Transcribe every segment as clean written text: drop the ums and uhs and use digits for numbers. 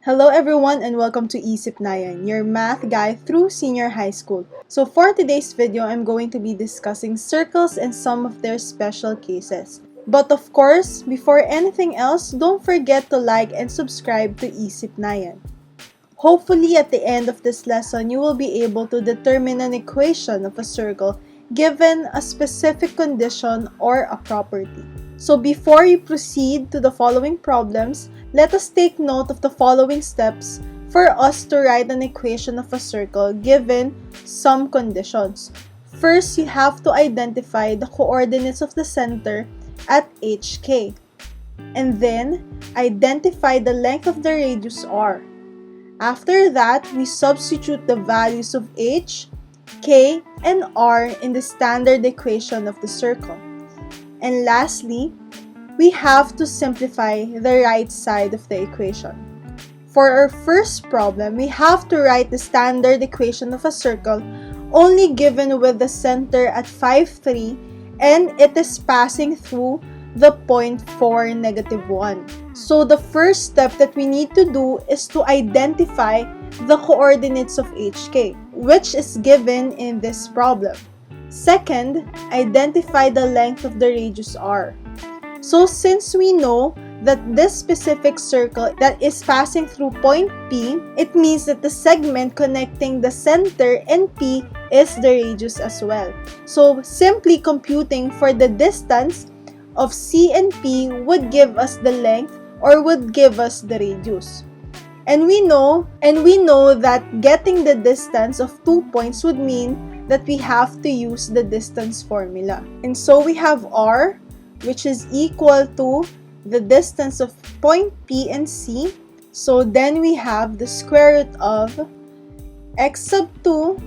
Hello everyone and welcome to e-sipnayan, your math guide through senior high school. So for today's video, I'm going to be discussing circles and some of their special cases. But of course, before anything else, don't forget to like and subscribe to e-sipnayan. Hopefully at the end of this lesson, you will be able to determine an equation of a circle given a specific condition or a property. So before you proceed to the following problems, let us take note of the following steps for us to write an equation of a circle given some conditions. First, you have to identify the coordinates of the center at HK. And then, identify the length of the radius R. After that, we substitute the values of H, K, and R in the standard equation of the circle. And lastly, we have to simplify the right side of the equation. For our first problem, we have to write the standard equation of a circle only given with the center at 5, 3, and it is passing through the point 4, negative 1. So the first step that we need to do is to identify the coordinates of HK, which is given in this problem. Second, identify the length of the radius R. So since we know that this specific circle that is passing through point P, it means that the segment connecting the center and P is the radius as well. So simply computing for the distance of C and P would give us the length or would give us the radius. And we know that getting the distance of 2 points would mean that we have to use the distance formula. And so we have R, which is equal to the distance of point P and C. So then we have the square root of x sub 2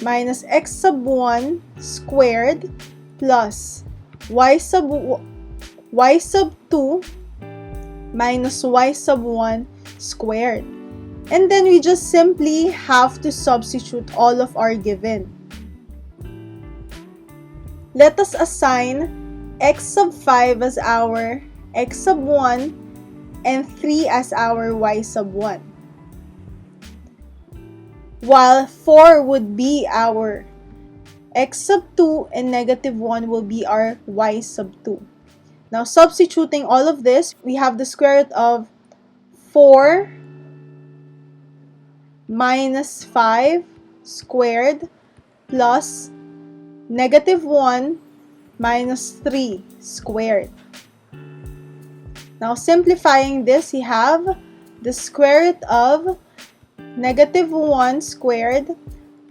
minus x sub 1 squared plus y sub 2 minus y sub 1 squared. And then we just simply have to substitute all of our given. Let us assign x sub 5 as our x sub 1 and 3 as our y sub 1. While 4 would be our x sub 2 and negative 1 will be our y sub 2. Now substituting all of this, we have the square root of 4 minus 5 squared plus negative 1 minus 3 squared. Now simplifying this, we have the square root of negative 1 squared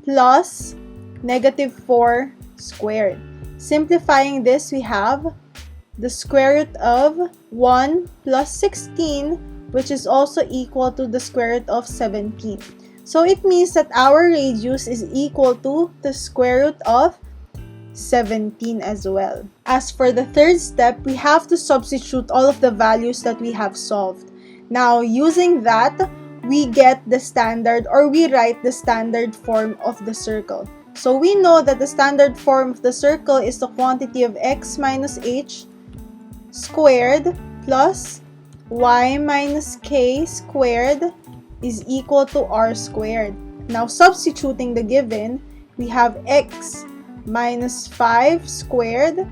plus negative 4 squared. Simplifying this, we have the square root of 1 plus 16, which is also equal to the square root of 17. So it means that our radius is equal to the square root of 17 as well. As for the third step, we have to substitute all of the values that we have solved. Now, using that, we get the standard or we write the standard form of the circle. So we know that the standard form of the circle is the quantity of x minus h squared plus y minus k squared is equal to r squared. Now, substituting the given, we have x minus 5 squared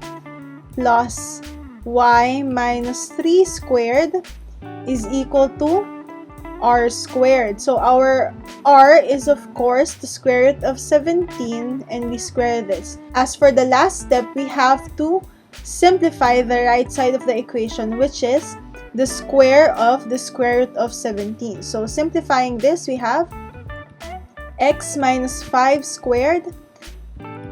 plus y minus 3 squared is equal to r squared. So our r is of course the square root of 17 and we square this. As for the last step, we have to simplify the right side of the equation, which is the square of the square root of 17. So simplifying this, we have x minus 5 squared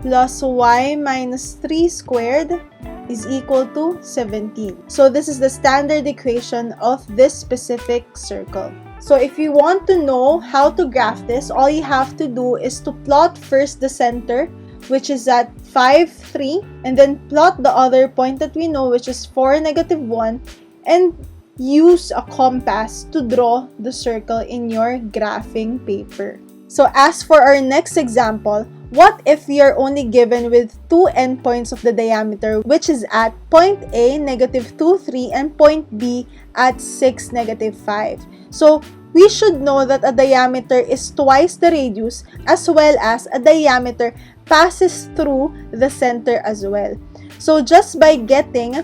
plus y minus 3 squared is equal to 17. So this is the standard equation of this specific circle. So if you want to know how to graph this, all you have to do is to plot first the center, which is at 5, 3, and then plot the other point that we know, which is 4, negative 1, and use a compass to draw the circle in your graphing paper. So as for our next example, what if we are only given with two endpoints of the diameter, which is at point A, negative 2, 3, and point B at 6, negative 5? So we should know that a diameter is twice the radius, as well as a diameter passes through the center as well. So just by getting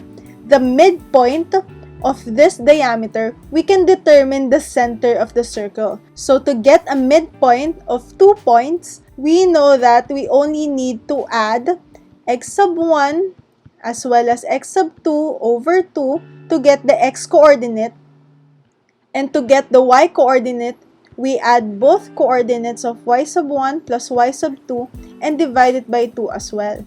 the midpoint of this diameter, we can determine the center of the circle. So to get a midpoint of 2 points, we know that we only need to add x sub 1 as well as x sub 2 over 2 to get the x coordinate. And to get the y coordinate, we add both coordinates of y sub 1 plus y sub 2 and divide it by 2 as well.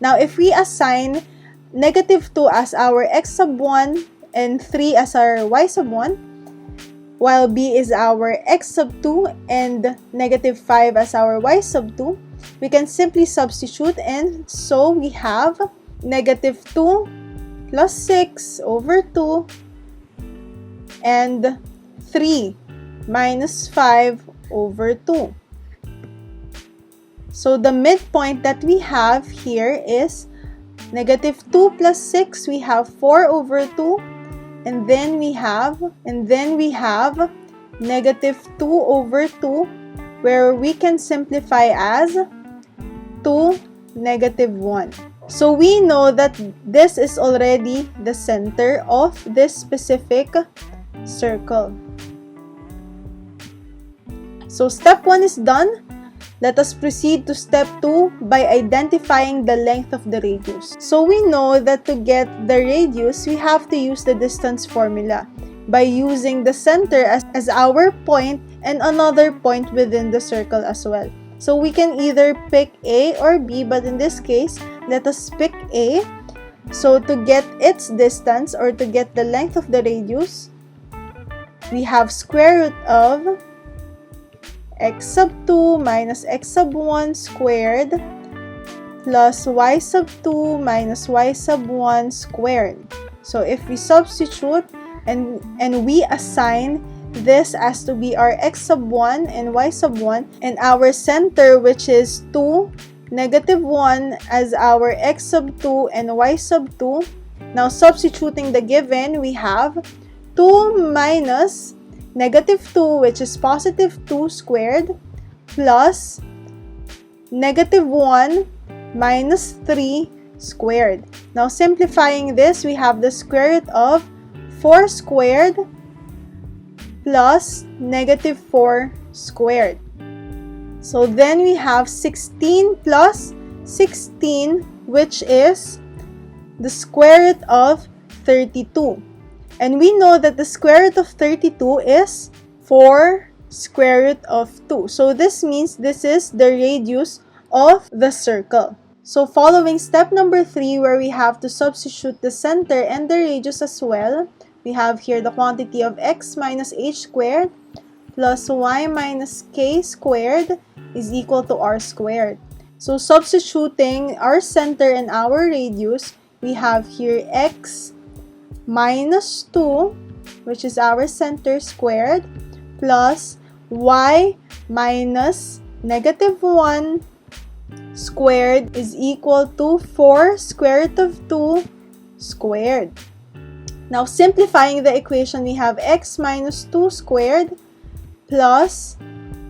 Now, if we assign negative 2 as our x sub 1 and 3 as our y sub 1, while b is our x sub 2 and negative 5 as our y sub 2, we can simply substitute, and so we have negative 2 plus 6 over 2 and 3 minus 5 over 2. So the midpoint that we have here is negative 2 plus 6, we have 4 over 2, and then we have negative 2 over 2, where we can simplify as 2 negative 1. So we know that this is already the center of this specific circle. So step 1 is done. Let us proceed to step 2 by identifying the length of the radius. So we know that to get the radius, we have to use the distance formula by using the center as our point and another point within the circle as well. So we can either pick A or B, but in this case, let us pick A. So to get its distance, or to get the length of the radius, we have square root of x sub 2 minus x sub 1 squared plus y sub 2 minus y sub 1 squared. So if we substitute and we assign this as to be our x sub 1 and y sub 1, and our center, which is 2, negative 1, as our x sub 2 and y sub 2. Now substituting the given, we have 2 minus negative 2, which is positive 2 squared, plus negative 1 minus 3 squared. Now simplifying this, we have the square root of 4 squared plus negative 4 squared. So then we have 16 plus 16, which is the square root of 32. And we know that the square root of 32 is 4 square root of 2. So this means this is the radius of the circle. So following step number 3, where we have to substitute the center and the radius as well, we have here the quantity of x minus h squared plus y minus k squared is equal to r squared. So substituting our center and our radius, we have here x minus 2, which is our center, squared, plus y minus negative 1 squared is equal to 4 square root of 2 squared. Now simplifying the equation, we have x minus 2 squared plus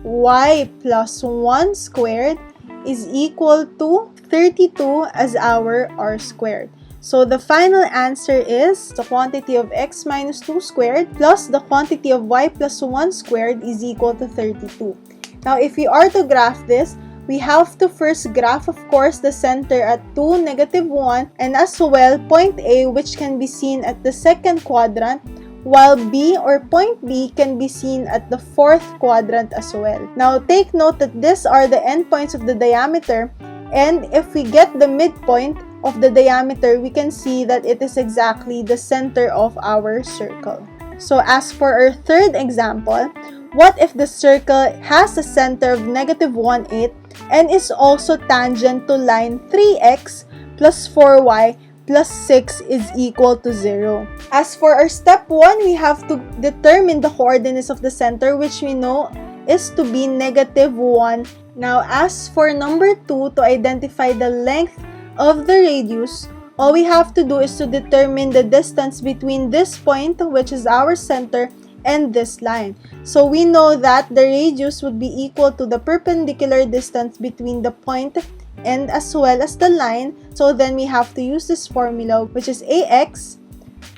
y plus 1 squared is equal to 32 as our r squared. So the final answer is the quantity of x minus 2 squared plus the quantity of y plus 1 squared is equal to 32. Now if we are to graph this, we have to first graph, of course, the center at 2, negative 1, and as well point A, which can be seen at the second quadrant, while B or point B can be seen at the fourth quadrant as well. Now take note that these are the endpoints of the diameter, and if we get the midpoint of the diameter, we can see that it is exactly the center of our circle. So as for our third example, what if the circle has a center of negative 1/8 and is also tangent to line 3x plus 4y plus 6 is equal to 0? As for our step 1, we have to determine the coordinates of the center, which we know is to be negative 1. Now as for number 2, to identify the length of the radius, all we have to do is to determine the distance between this point, which is our center, and this line. So we know that the radius would be equal to the perpendicular distance between the point and as well as the line. So then we have to use this formula, which is ax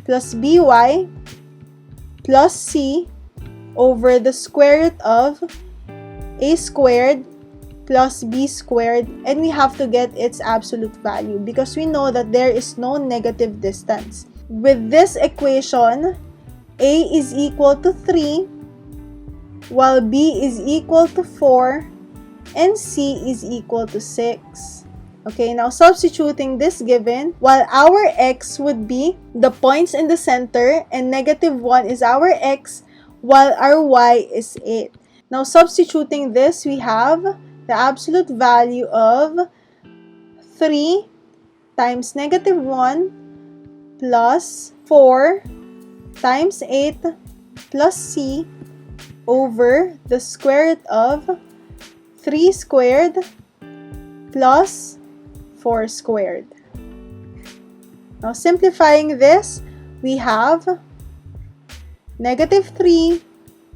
plus by plus c over the square root of a squared plus b squared, and we have to get its absolute value because we know that there is no negative distance. With this equation, a is equal to 3, while b is equal to 4, and c is equal to 6. Okay, now substituting this given, while our x would be the points in the center and -1 is our x, while our y is 8. Now substituting this, we have the absolute value of 3 times -1 plus 4 times 8 plus c over the square root of 3 squared plus 4 squared. Now simplifying this, we have -3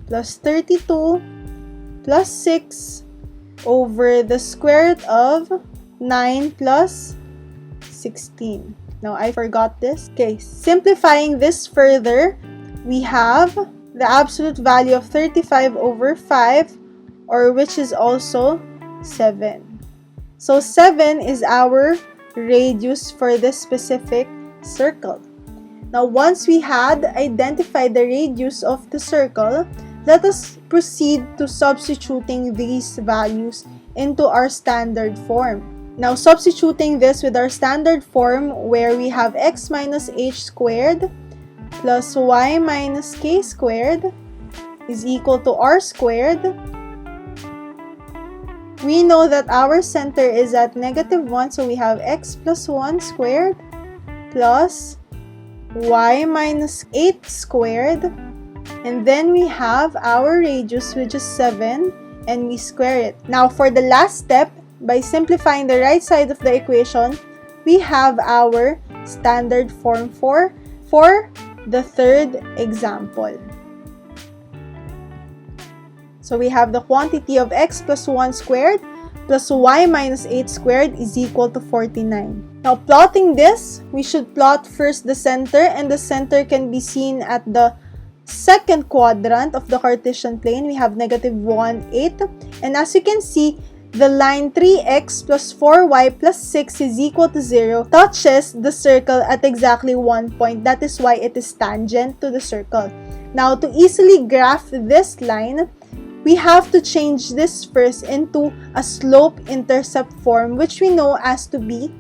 plus 32 plus 6 over the square root of 9 plus 16. Now, I forgot this. Okay, simplifying this further, we have the absolute value of 35 over 5, or which is also 7. So, 7 is our radius for this specific circle. Now, once we had identified the radius of the circle, let us proceed to substituting these values into our standard form. Now, substituting this with our standard form where we have x minus h squared plus y minus k squared is equal to r squared. We know that our center is at -1, so we have x plus 1 squared plus y minus 8 squared. And then we have our radius, which is 7, and we square it. Now, for the last step, by simplifying the right side of the equation, we have our standard form for the third example. So we have the quantity of x plus 1 squared plus y minus 8 squared is equal to 49. Now, plotting this, we should plot first the center, and the center can be seen at the second quadrant of the Cartesian plane. We have -1, 8, and as you can see, the line 3x plus 4y plus 6 is equal to 0 touches the circle at exactly 1 point. That is why it is tangent to the circle. Now, to easily graph this line, we have to change this first into a slope-intercept form, which we know as to be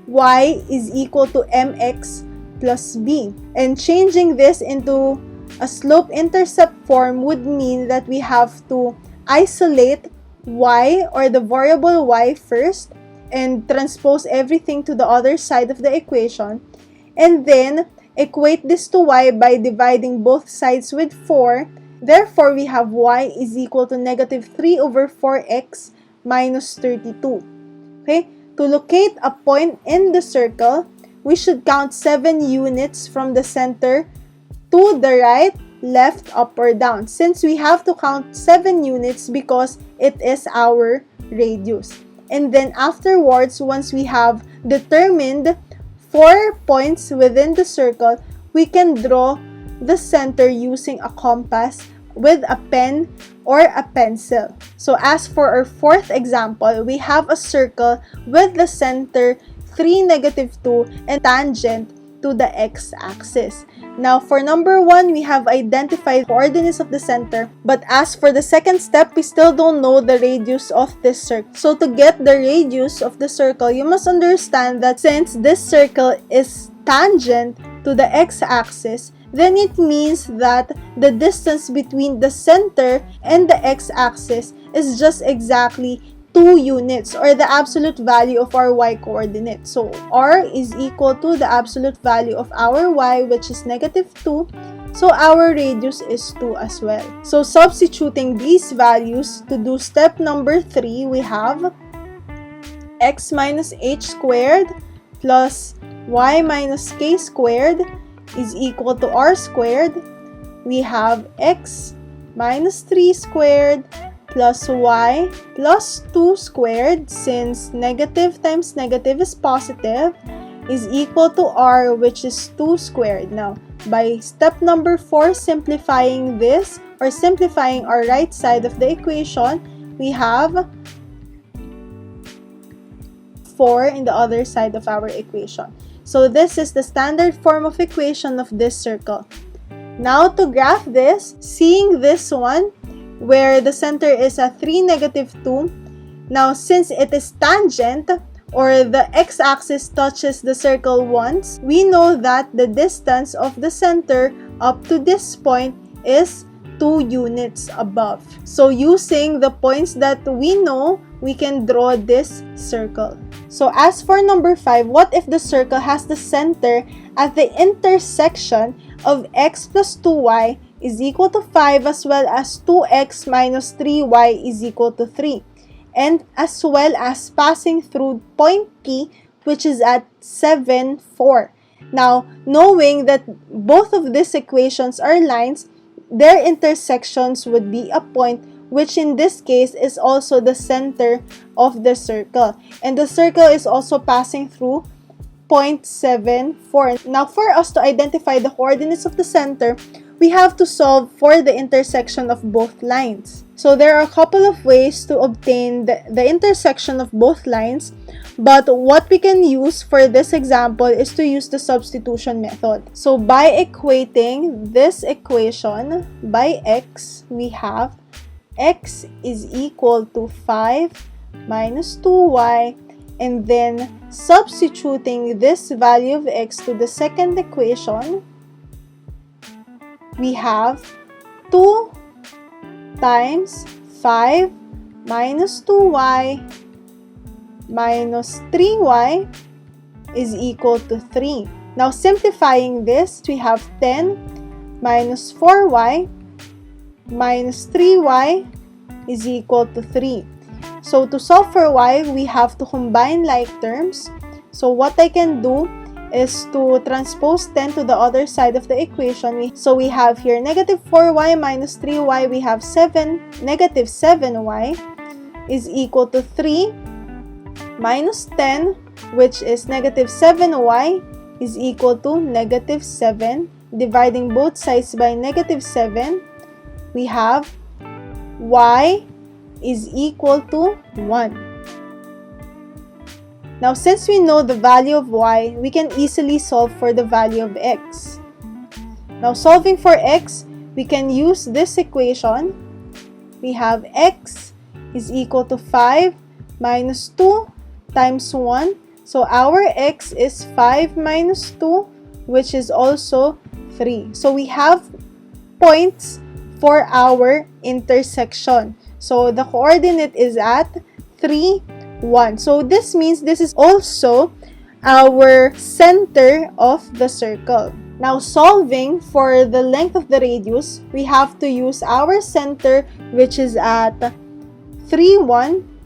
y is equal to mx plus b. And changing this into a slope-intercept form would mean that we have to isolate y, or the variable y, first and transpose everything to the other side of the equation, and then equate this to y by dividing both sides with 4. Therefore, we have y is equal to -3 over 4x minus 32. Okay? To locate a point in the circle, we should count 7 units from the center to the right, left, up, or down, since we have to count 7 units because it is our radius. And then afterwards, once we have determined 4 points within the circle, we can draw the center using a compass with a pen or a pencil. So as for our fourth example, we have a circle with the center 3, -2, and tangent to the x-axis. Now, for number 1, we have identified coordinates of the center, but as for the second step, we still don't know the radius of this circle. So to get the radius of the circle, you must understand that since this circle is tangent to the x-axis, then it means that the distance between the center and the x-axis is just exactly 2 units, or the absolute value of our y coordinate. So r is equal to the absolute value of our y, which is -2. So our radius is 2 as well. So substituting these values to do step number 3, we have x minus h squared plus y minus k squared is equal to r squared. we have x minus 3 squared plus y plus 2 squared, since negative times negative is positive, is equal to r, which is 2 squared. Now, by step number 4, simplifying this, or simplifying our right side of the equation, we have 4 in the other side of our equation. So this is the standard form of equation of this circle. Now to graph this, seeing this one, where the center is at 3, negative 2, now since it is tangent, or the x-axis touches the circle once, we know that the distance of the center up to this point is 2 units above. So using the points that we know, we can draw this circle. So as for number 5, what if the circle has the center at the intersection of x plus 2y is equal to 5, as well as 2x minus 3y is equal to 3, and as well as passing through point P, which is at 7, 4. Now, knowing that both of these equations are lines, their intersections would be a point, which in this case is also the center of the circle. And the circle is also passing through 0.74. Now, for us to identify the coordinates of the center, we have to solve for the intersection of both lines. So there are a couple of ways to obtain the intersection of both lines, but what we can use for this example is to use the substitution method. So by equating this equation by x, we have x is equal to 5 minus 2y, and then substituting this value of x to the second equation, we have 2 times 5 minus 2y minus 3y is equal to 3. Now, simplifying this, we have 10 minus 4y minus 3y is equal to 3. So, to solve for y, we have to combine like terms. So, what I can do is to transpose 10 to the other side of the equation. So we have here negative 4y minus 3y, we have negative 7y is equal to 3 minus 10, which is negative 7y is equal to negative 7. Dividing both sides by negative 7, we have y is equal to 1. Now, since we know the value of y, we can easily solve for the value of x. Now, solving for x, we can use this equation. We have x is equal to 5 minus 2 times 1. So, our x is 5 minus 2, which is also 3. So, we have points for our intersection. So, the coordinate is at 3, 1. So this means this is also our center of the circle. Now, solving for the length of the radius, we have to use our center, which is at 3, 1,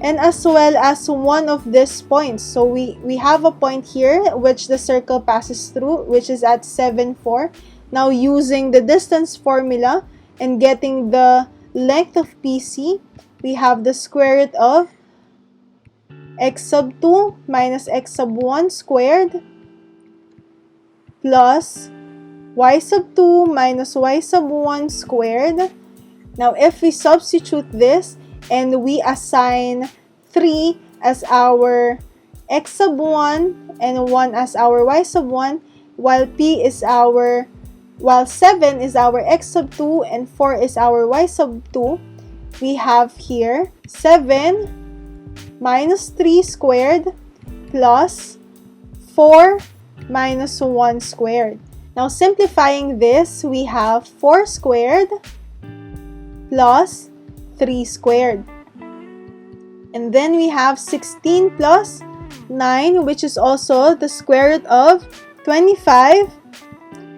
and as well as one of these points. So we have a point here which the circle passes through, which is at 7, 4. Now, using the distance formula and getting the length of PC, we have the square root of x sub 2 minus x sub 1 squared plus y sub 2 minus y sub 1 squared. Now, if we substitute this and we assign 3 as our x sub 1 and 1 as our y sub 1, while 7 is our x sub 2 and 4 is our y sub 2, we have here 7 minus 3 squared plus 4 minus 1 squared. Now, simplifying this, we have 4 squared plus 3 squared. And then we have 16 plus 9, which is also the square root of 25.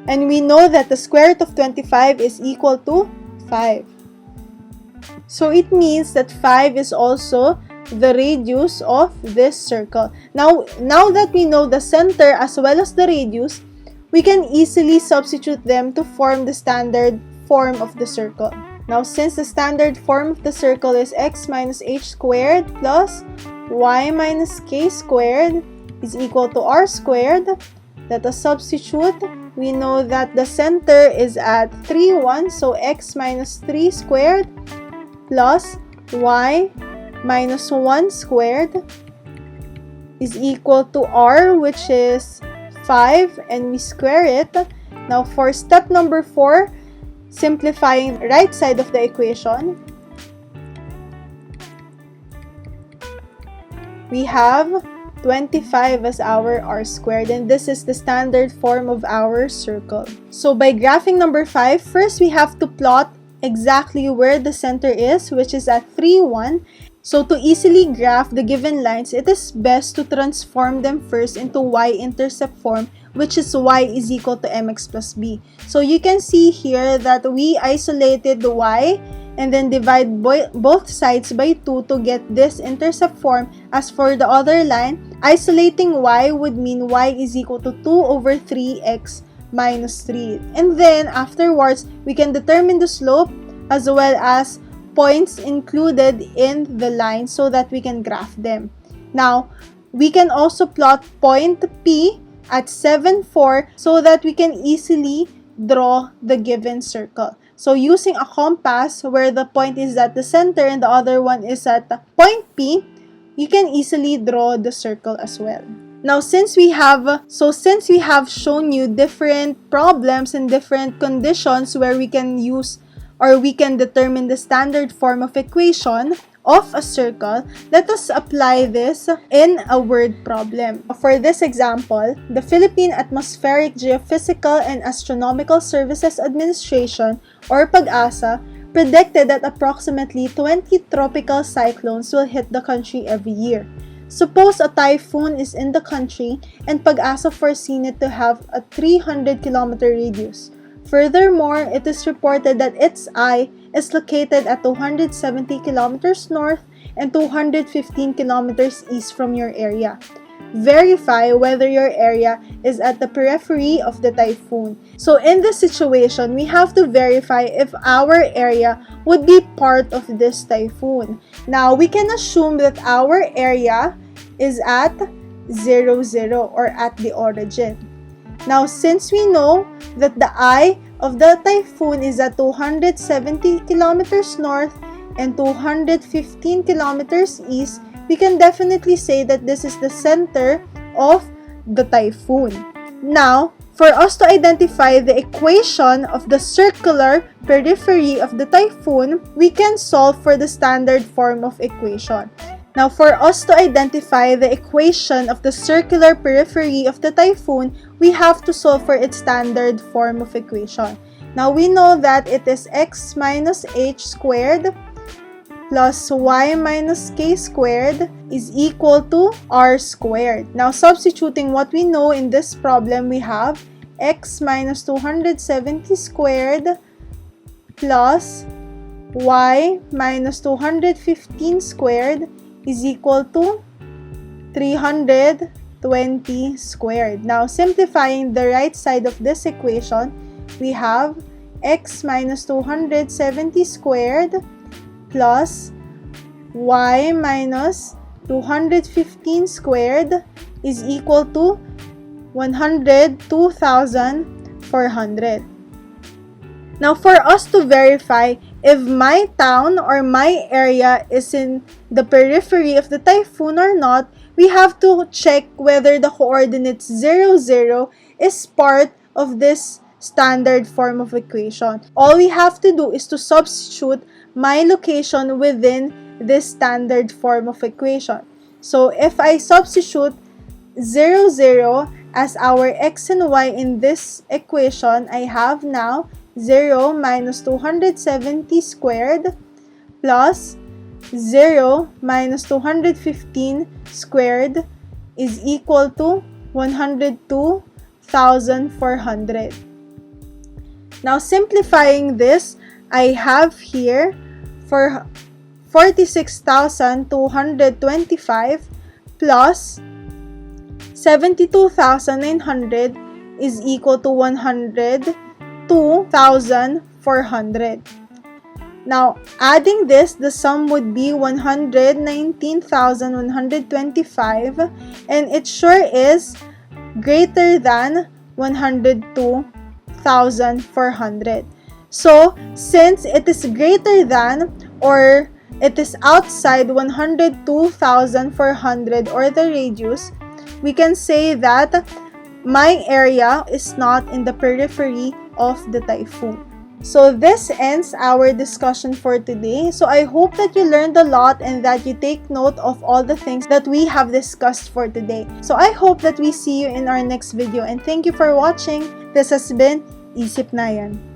And we know that the square root of 25 is equal to 5. So it means that 5 is also the radius of this circle. Now that we know the center as well as the radius, we can easily substitute them to form the standard form of the circle. Now, since the standard form of the circle is x minus h squared plus y minus k squared is equal to r squared, let us substitute. We know that the center is at 3, 1, so x minus 3 squared plus y minus 1 squared is equal to r, which is 5, and we square it. Now, for step number 4, simplifying the right side of the equation, we have 25 as our r squared, and this is the standard form of our circle. So by graphing number 5, first we have to plot exactly where the center is, which is at 3, 1. So to easily graph the given lines, it is best to transform them first into y-intercept form, which is y is equal to mx plus b. So you can see here that we isolated the y and then divide both sides by 2 to get this intercept form. As for the other line, isolating y would mean y is equal to 2 over 3x minus 3. And then afterwards, we can determine the slope as well as points included in the line so that we can graph them. Now, we can also plot point P at 7, 4 so that we can easily draw the given circle. So using a compass where the point is at the center and the other one is at point P, you can easily draw the circle as well. Now, since we have shown you different problems and different conditions where we can use or we can determine the standard form of equation of a circle, let us apply this in a word problem. For this example, the Philippine Atmospheric Geophysical and Astronomical Services Administration, or PAG-ASA, predicted that approximately 20 tropical cyclones will hit the country every year. Suppose a typhoon is in the country and PAG-ASA foreseen it to have a 300-kilometer radius. Furthermore, it is reported that its eye is located at 270 kilometers north and 215 kilometers east from your area. Verify whether your area is at the periphery of the typhoon. So in this situation, we have to verify if our area would be part of this typhoon. Now, we can assume that our area is at 0, 0 or at the origin. Now, since we know that the eye of the typhoon is at 270 kilometers north and 215 kilometers east, we can definitely say that this is the center of the typhoon. Now, for us to identify the equation of the circular periphery of the typhoon, we can solve for the standard form of equation. Now, for us to identify the equation of the circular periphery of the typhoon, we have to solve for its standard form of equation. Now, we know that it is x minus h squared plus y minus k squared is equal to r squared. Now, substituting what we know in this problem, we have x minus 270 squared plus y minus 215 squared is equal to 320 squared. Now, simplifying the right side of this equation, we have x minus 270 squared plus y minus 215 squared is equal to 102,400. Now, for us to verify if my town or my area is in the periphery of the typhoon or not, we have to check whether the coordinates 0, 0 is part of this standard form of equation. All we have to do is to substitute my location within this standard form of equation. So if I substitute 0, 0 as our x and y in this equation, I have now 0 minus 270 squared plus 0 minus 215 squared is equal to 102,400. Now, simplifying this, I have here for 46,225 plus 72,900 is equal to 102,400. Now, adding this, the sum would be 119,125, and it sure is greater than 102,400. So, since it is greater than or it is outside 102,400 or the radius, we can say that my area is not in the periphery of the typhoon. So this ends our discussion for today. So I hope that you learned a lot and that you take note of all the things that we have discussed for today. So I hope that we see you in our next video, and thank you for watching. This has been e-sipnayan.